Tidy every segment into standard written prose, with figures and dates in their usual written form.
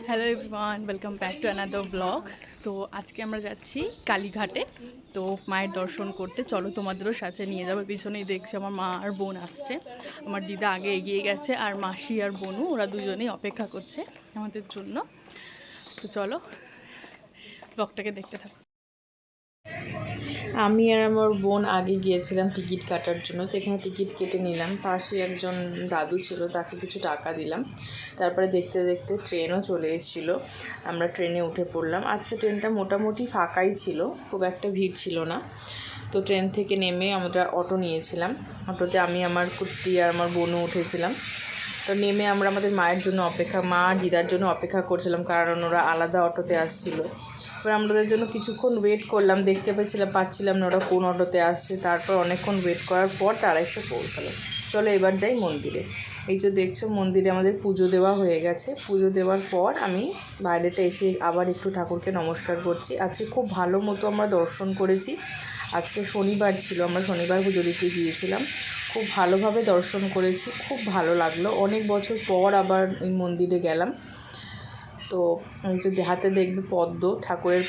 Hello everyone, welcome back to another blog. তো আজকে আমরা যাচ্ছি কালীঘাটে, তো মায়ের দর্শন করতে। চলো তোমাদেরও সাথে নিয়ে যাবো। পিছনেই দেখছি আমার মা আর বোন আসছে, আমার দিদা আগে এগিয়ে গেছে, আর মাসি আর বোনু ওরা দুজনেই অপেক্ষা করছে আমাদের জন্য। তো চলো ব্লগটাকে দেখতে থাকো। আমি আর আমার বোন আগে গিয়েছিলাম টিকিট কাটার জন্য, তো এখানে টিকিট কেটে নিলাম। পাশে একজন দাদু ছিল, তাকে কিছু টাকা দিলাম। তারপরে দেখতে দেখতে ট্রেনও চলে এসেছিলো, আমরা ট্রেনে উঠে পড়লাম। আজকে ট্রেনটা মোটামুটি ফাঁকাই ছিল, খুব একটা ভিড় ছিল না। তো ট্রেন থেকে নেমে আমরা অটো নিয়েছিলাম, অটোতে আমি, আমার কুর্তি আর আমার বোনও উঠেছিলাম। তো নেমে আমরা আমাদের মায়ের জন্য মা আর দিদার জন্য অপেক্ষা করছিলাম, কারণ ওরা আলাদা অটোতে আসছিলো। এবার আমাদের জন্য কিছুক্ষণ ওয়েট করলাম, দেখতে পাচ্ছিলাম না ওরা কোন অটোতে আসছে। তারপর অনেকক্ষণ ওয়েট করার পর তারা এসে পৌঁছালো। চলো এবার যাই মন্দিরে। এই যে দেখছো, মন্দিরে আমাদের পুজো দেওয়া হয়ে গেছে। পুজো দেওয়ার পর আমি বাইরেটা এসে আবার একটু ঠাকুরকে নমস্কার করছি। আজকে খুব ভালো মতো আমরা দর্শন করেছি। আজকে শনিবার ছিল, আমরা শনিবার পুজো দিতে গিয়েছিলাম। খুব ভালোভাবে দর্শন করেছি, খুব ভালো লাগলো। অনেক বছর পর আবার এই মন্দিরে গেলাম। তো এই যে হাতে দেখবে পদ্ম, ঠাকুরের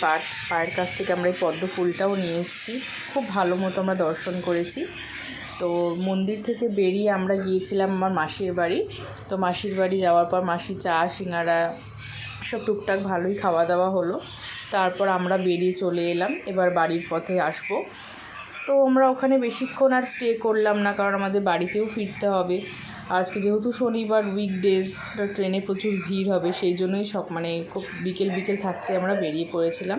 পায়ের কাছ থেকে আমরা এই পদ্ম ফুলটাও নিয়ে এসেছি। খুব ভালো মতো আমরা দর্শন করেছি। তো মন্দির থেকে বেরিয়ে আমরা গিয়েছিলাম আমার মাসির বাড়ি। তো মাসির বাড়ি যাওয়ার পর মাসি চা সিঙ্গারা সব টুকটাক ভালোই খাওয়া দাওয়া হলো। তারপর আমরা বেরিয়ে চলে এলাম, এবার বাড়ির পথে আসবো। তো আমরা ওখানে বেশিক্ষণ আর স্টে করলাম না, কারণ আমাদের বাড়িতেও ফিরতে হবে। আজকে যেহেতু শনিবার, উইকডেজ, ট্রেনে প্রচুর ভিড় হবে, সেই জন্যই খুব বিকেল থাকতে আমরা বেরিয়ে পড়েছিলাম।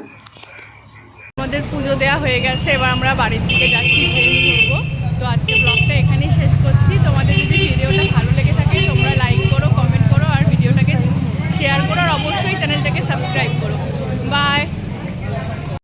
আমাদের পুজো দেওয়া হয়ে গেছে, এবার আমরা বাড়ির দিকে যাচ্ছি, ট্রেন ধরবো। তো আজকে ব্লগটা এখানেই শেষ করছি। তোমাদের যদি ভিডিওটা ভালো লেগে থাকে তোমরা লাইক করো, কমেন্ট করো, আর ভিডিওটাকে শেয়ার করো, আর অবশ্যই চ্যানেলটাকে সাবস্ক্রাইব